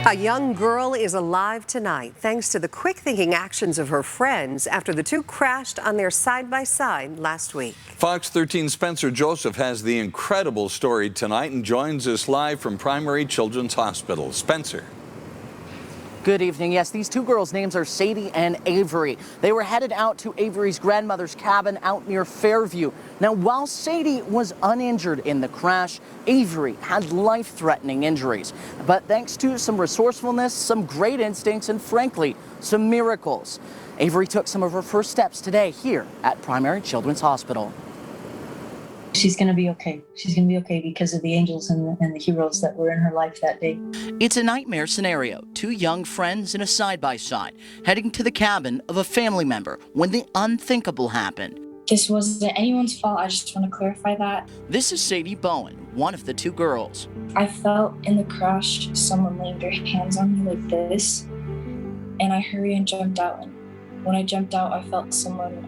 A young girl is alive tonight thanks to the quick-thinking actions of her friends after the two crashed on their side-by-side last week. Fox 13's Spencer Joseph has the incredible story tonight and joins us live from Primary Children's Hospital. Spencer. Good evening. Yes, these two girls' names are SAYDEE and Avery. They were headed out to Avery's grandmother's cabin out near Fairview. Now, while SAYDEE was uninjured in the crash, Avery had life-threatening injuries. But thanks to some resourcefulness, some great instincts, and frankly, some miracles, Avery took some of her first steps today here at Primary Children's Hospital. She's going to be okay. She's going to be okay because of the angels and the heroes that were in her life that day. It's a nightmare scenario. Two young friends in a side-by-side heading to the cabin of a family member when the unthinkable happened. This wasn't anyone's fault. I just want to clarify that. This is SAYDEE Bowen, one of the two girls. I felt in the crash someone laying their hands on me like this, and I hurried and jumped out. And when I jumped out, I felt someone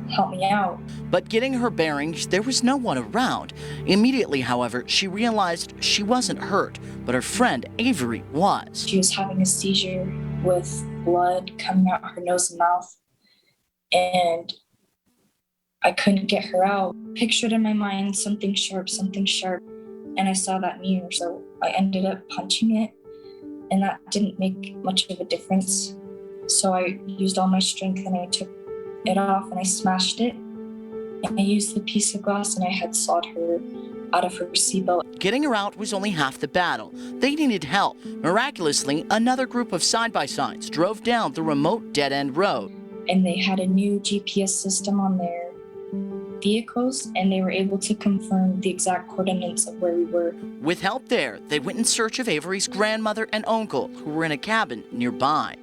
help me out. But getting her bearings, there was no one around. Immediately, however, she realized she wasn't hurt, but her friend Avery was. She was having a seizure with blood coming out her nose and mouth, and I couldn't get her out. Pictured in my mind something sharp, and I saw that mirror, so I ended up punching it, and that didn't make much of a difference. So I used all my strength and I took it off and I smashed it, and I used the piece of glass and I had sawed her out of her seatbelt. Getting her out was only half the battle. They needed help. Miraculously, another group of side-by-sides drove down the remote dead-end road. And they had a new GPS system on their vehicles, and they were able to confirm the exact coordinates of where we were. With help there, they went in search of Avery's grandmother and uncle, who were in a cabin nearby.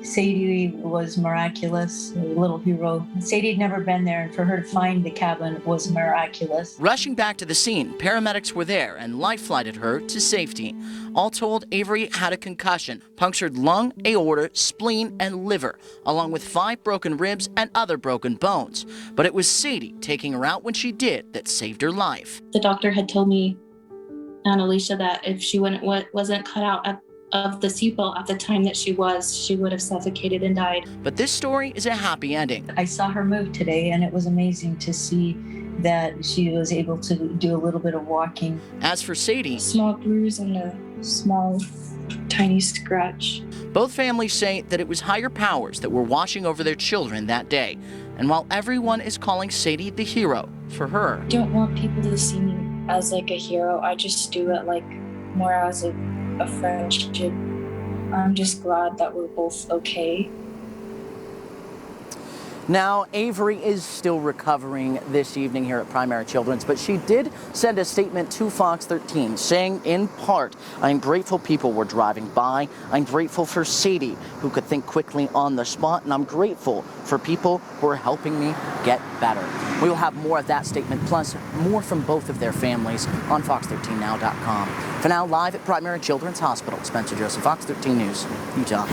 SAYDEE was miraculous, a little hero. SAYDEE had never been there, and for her to find the cabin was miraculous. Rushing back to the scene, paramedics were there and life-flighted her to safety. All told, Avery had a concussion, punctured lung, aorta, spleen, and liver, along with 5 broken ribs and other broken bones. But it was SAYDEE taking her out when she did that saved her life. The doctor had told me, Aunt Alicia, that if she wasn't cut out of the seatbelt at the time that she would have suffocated and died. But this story is a happy ending. I saw her move today, and it was amazing to see that she was able to do a little bit of walking. As for SAYDEE, Small bruise and a small, tiny scratch. Both families say that it was higher powers that were watching over their children that day. And while everyone is calling SAYDEE the hero, for her, I don't want people to see me as like a hero. I just do it like more as a friendship. I'm just glad that we're both okay. Now, Avery is still recovering this evening here at Primary Children's, but she did send a statement to Fox 13 saying, in part, I'm grateful people were driving by. I'm grateful for SAYDEE, who could think quickly on the spot, and I'm grateful for people who are helping me get better. We will have more of that statement, plus more from both of their families on fox13now.com. For now, live at Primary Children's Hospital, Spencer Joseph, Fox 13 News, Utah.